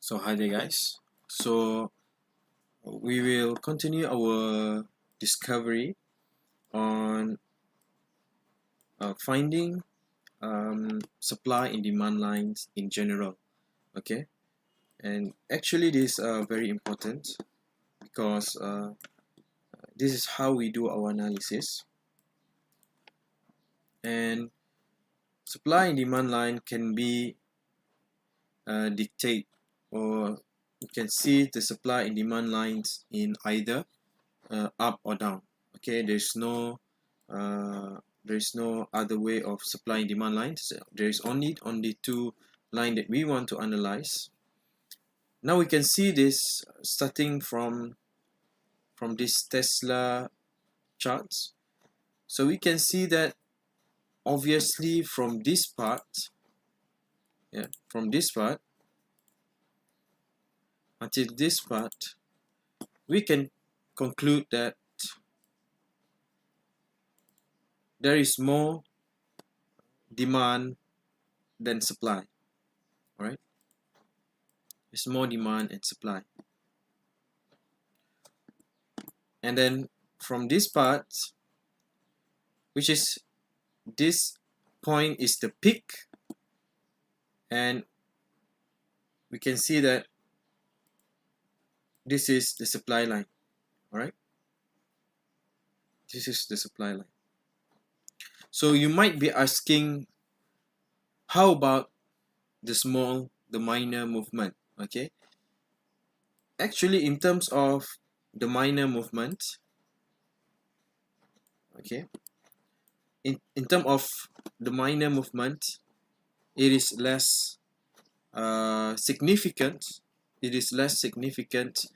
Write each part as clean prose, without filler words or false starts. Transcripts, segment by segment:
So hi there guys. So we will continue our discovery on finding supply and demand lines in general. Okay, and actually this is very important because this is how we do our analysis. And supply and demand line can be dictate, or you can see the supply and demand lines in either up or down. Okay, there's no other way of supply and demand lines. There is only two lines that we want to analyze. Now we can see this starting from this Tesla charts. So we can see that obviously from this part, from this part until this part, we can conclude that there is more demand than supply. All right, there's more demand and supply. And then from this part, which is this point is the peak, and we can see that this is the supply line. All right, this is the supply line. So you might be asking, how about the minor movement? Okay, actually in terms of the minor movement, okay, in terms of the minor movement, it is less significant. It is less significant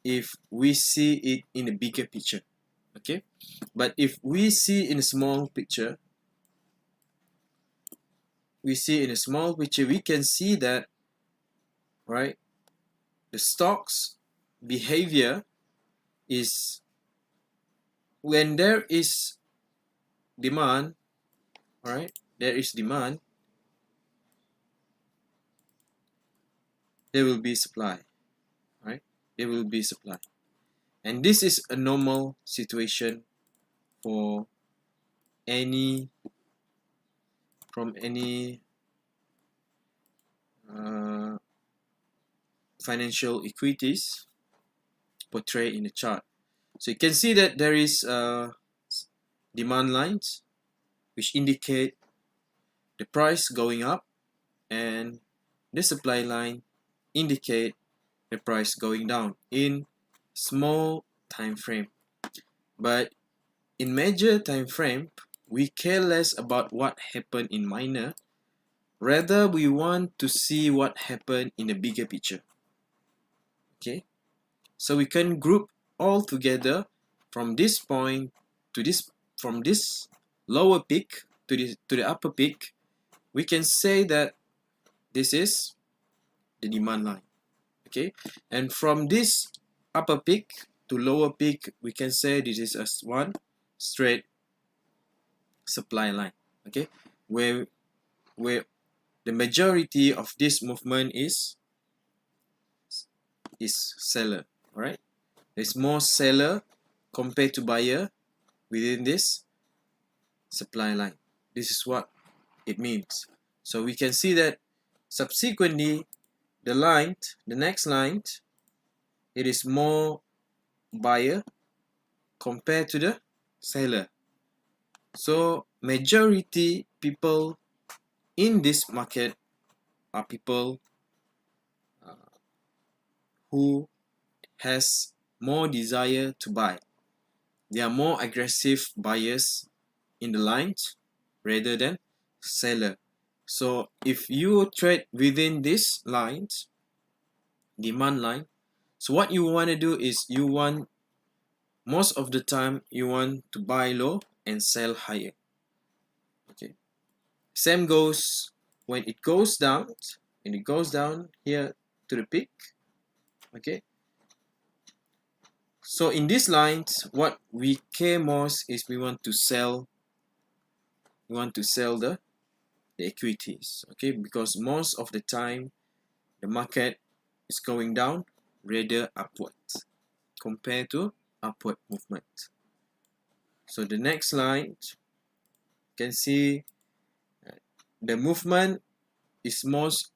if we see it in a bigger picture. Okay, but if we see in a small picture, we can see that, right, the stock's behavior is when there is demand, all right, there is demand, there will be supply, right? There will be supply. And this is a normal situation for any financial equities portrayed in the chart. So you can see that there is demand lines which indicate the price going up, and the supply line indicate the price going down in small time frame. But in major time frame, we care less about what happened in minor. Rather, we want to see what happened in the bigger picture. Okay, so we can group all together from this point to this, from this lower peak to the upper peak. We can say that this is the demand line. Okay, and from this upper peak to lower peak, we can say this is as one straight supply line. Okay, where the majority of this movement is seller. All right, there's more seller compared to buyer within this supply line. This is what it means. So we can see that subsequently the next line, it is more buyer compared to the seller. So majority people in this market are people who has more desire to buy. They are more aggressive buyers in the lines rather than seller. So if you trade within this lines, demand line, so what you want to do is most of the time you want to buy low and sell higher. Okay, same goes when it goes down, here to the peak. Okay, so in these lines, what we care most is we want to sell the equities. Okay, because most of the time the market is going down rather upwards compared to upward movement. So the next line, you can see the movement is most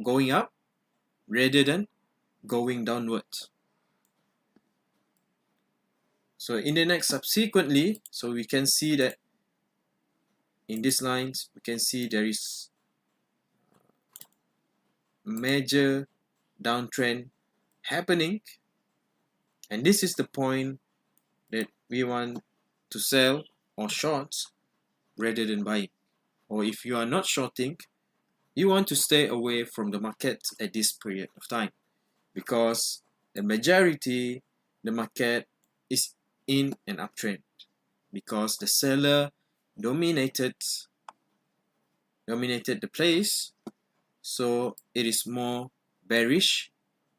going up rather than going downwards. So in the next subsequently, so we can see that in these lines, we can see there is major downtrend happening, and this is the point that we want to sell or short rather than buying. Or if you are not shorting, you want to stay away from the market at this period of time, because the majority, the market is in an uptrend, because the seller dominated the place, so it is more bearish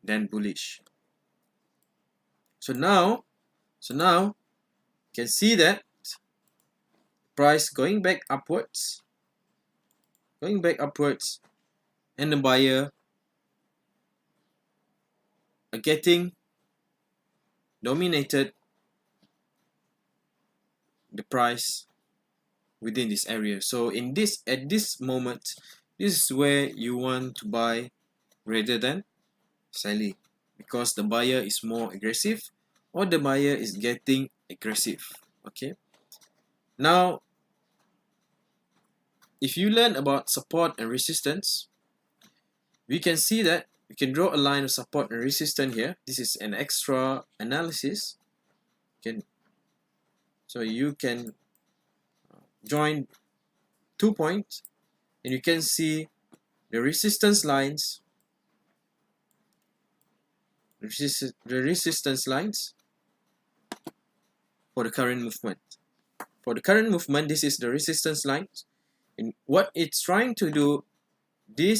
than bullish. So now you can see that price going back upwards, and the buyer are getting dominated the price within this area. So at this moment, this is where you want to buy rather than selling, because the buyer is more aggressive, or the buyer is getting aggressive. Okay, now if you learn about support and resistance, we can see that we can draw a line of support and resistance here. This is an extra analysis. So you can join 2 points, and you can see the resistance lines. The resistance lines for the current movement. For the current movement, this is the resistance lines. And what it's trying to do, the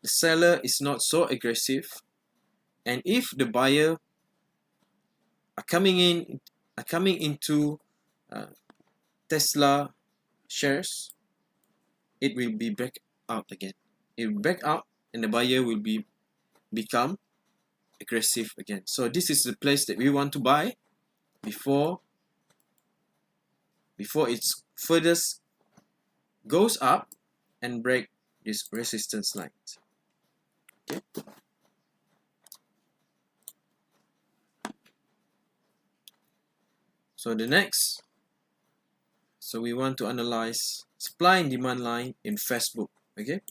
seller is not so aggressive, and if the buyer are coming into Tesla shares, it will be back out again. It will back out, and the buyer will become aggressive again. So this is the place that we want to buy before it further goes up and break this resistance line. Okay. So the next, so we want to analyze supply and demand line in Facebook. Okay,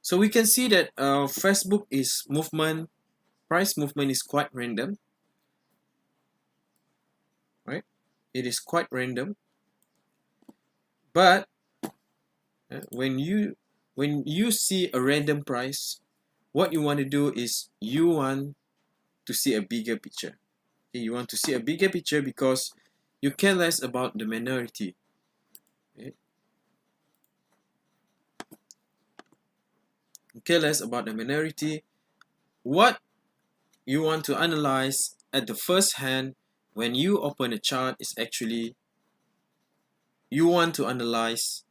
so we can see that Facebook is price movement is quite random, right? It is quite random, but when you see a random price, what you want to do is you want to see a bigger picture. Okay, you want to see a bigger picture because you care less about the minority. Okay? You care less about the minority. What you want to analyze at the first hand when you open a chart is actually you want to analyze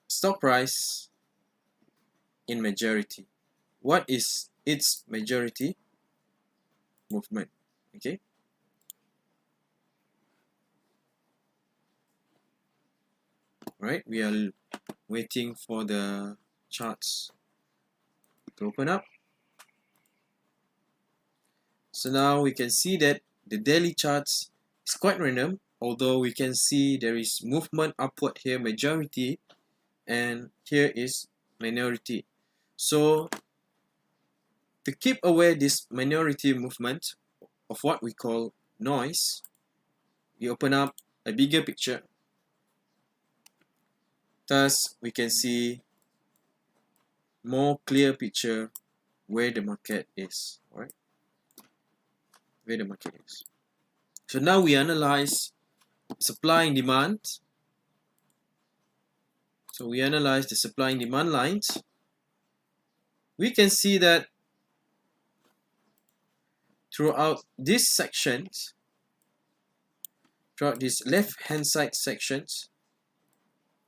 stock price in majority. What is its majority movement? Okay. Right, we are waiting for the charts to open up. So now we can see that the daily charts is quite random, although we can see there is movement upward here, majority, and here is minority. So to keep away this minority movement of what we call noise, we open up a bigger picture. Thus, we can see more clear picture where the market is. All right, where the market is. So now we analyze supply and demand. So we analyze the supply and demand lines. We can see that throughout these sections, throughout these left-hand side sections,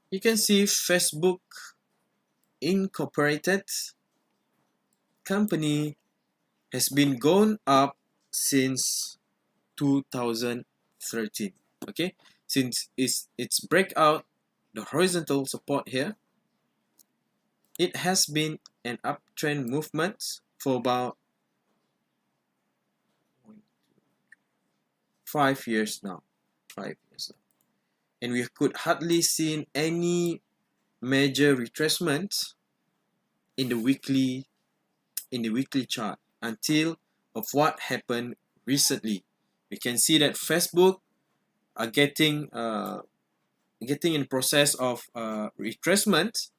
you can see Facebook Incorporated company has been going up since 2013. Okay, since its breakout the horizontal support here, it has been an uptrend movement for about 5 years now. 5 years now. And we could hardly seen any major retracement in the weekly chart until of what happened recently. We can see that Facebook are getting in process of retracement.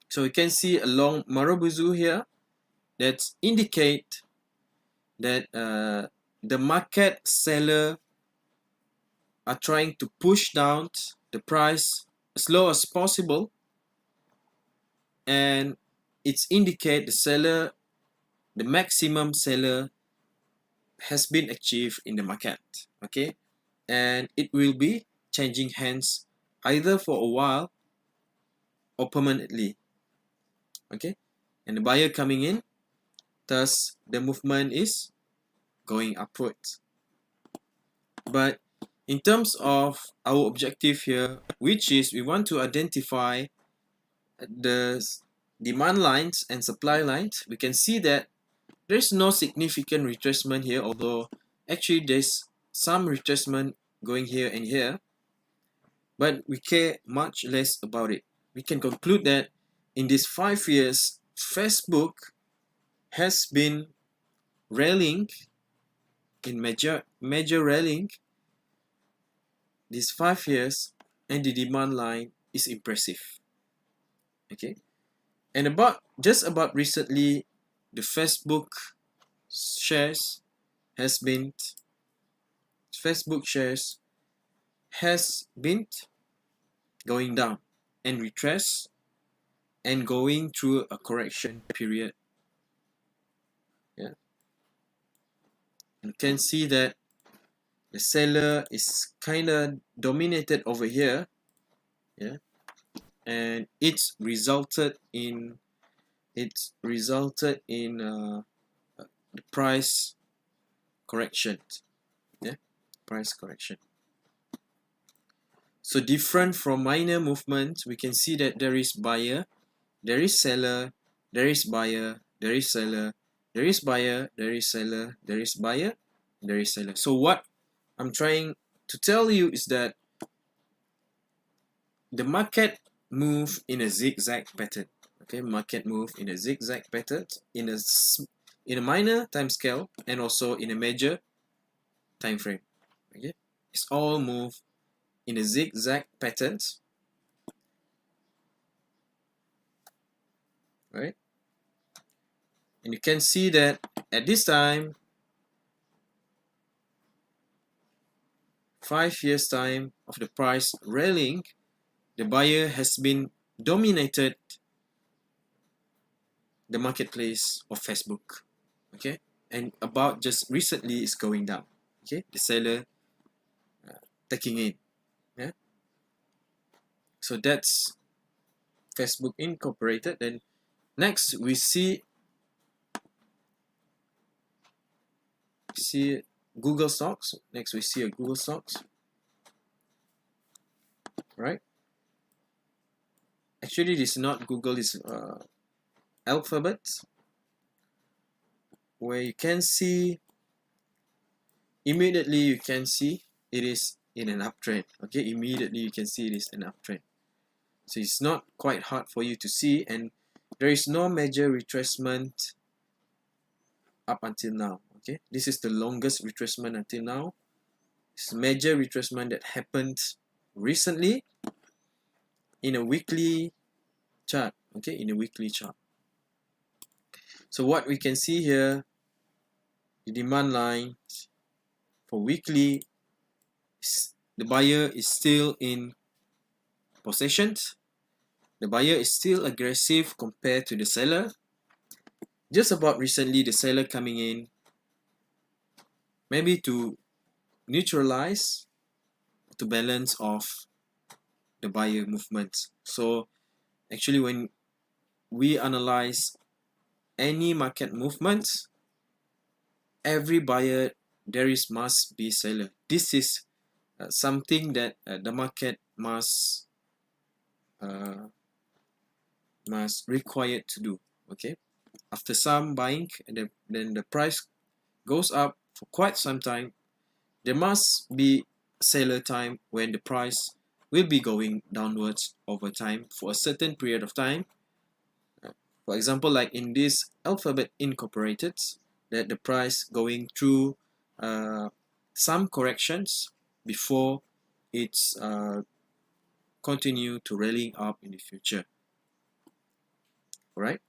So we can see a long Marubozu here that indicate that the market seller are trying to push down the price as low as possible, and it's indicate the maximum seller has been achieved in the market. Okay, and it will be changing hands either for a while or permanently. Okay, and the buyer coming in, thus the movement is going upwards. But in terms of our objective here, which is we want to identify the demand lines and supply lines, we can see that there's no significant retracement here, although actually there's some retracement going here and here, but we care much less about it. We can conclude that in these 5 years, Facebook has been rallying in major rallying these 5 years, and the demand line is impressive. Okay, and just about recently, the Facebook shares has been going down and retrace and going through a correction period. Yeah, you can see that the seller is kind of dominated over here. Yeah, and it's resulted in the price correction. Yeah, price correction. So different from minor movements, we can see that there is buyer, there is seller, there is buyer, there is seller, there is buyer, there is seller, there is buyer, there is seller. So what I'm trying to tell you is that the market move in a zigzag pattern. Okay, market move in a zigzag pattern in a minor time scale and also in a major time frame. Okay, it's all move in a zigzag patterns, right? And you can see that at this time, 5 years time of the price rallying, the buyer has been dominated the marketplace of Facebook. Okay, and about just recently it's going down. Okay, the seller taking in. Yeah, so that's Facebook Incorporated. Then next we see Google stocks. Next we see a Google stocks, right? Actually this is not Google, it's Alphabet, where you can see immediately you can see it is in an uptrend. Okay, immediately you can see it is an uptrend. So it's not quite hard for you to see, and there is no major retracement up until now. Okay, this is the longest retracement until now. It's a major retracement that happened recently in a weekly chart. Okay, in a weekly chart. So what we can see here, the demand line for weekly, the buyer is still in possessions. The buyer is still aggressive compared to the seller. Just about recently, the seller coming in, maybe to neutralize, to balance off the buyer movements. So actually when we analyze any market movements, every buyer must be seller. This is something that the market must required to do. Okay, after some buying, and then the price goes up for quite some time, there must be seller time when the price will be going downwards over time for a certain period of time. For example, like in this Alphabet Incorporated, that the price going through some corrections before it's continue to rallying up in the future. Alright,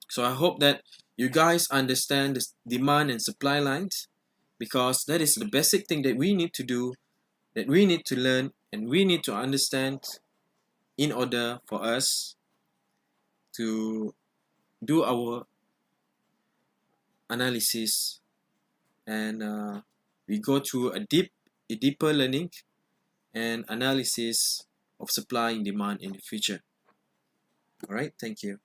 so I hope that you guys understand the demand and supply lines, because that is the basic thing that we need to do, that we need to learn, and we need to understand in order for us to do our analysis, and we go through a deeper learning and analysis of supply and demand in the future. Alright, thank you.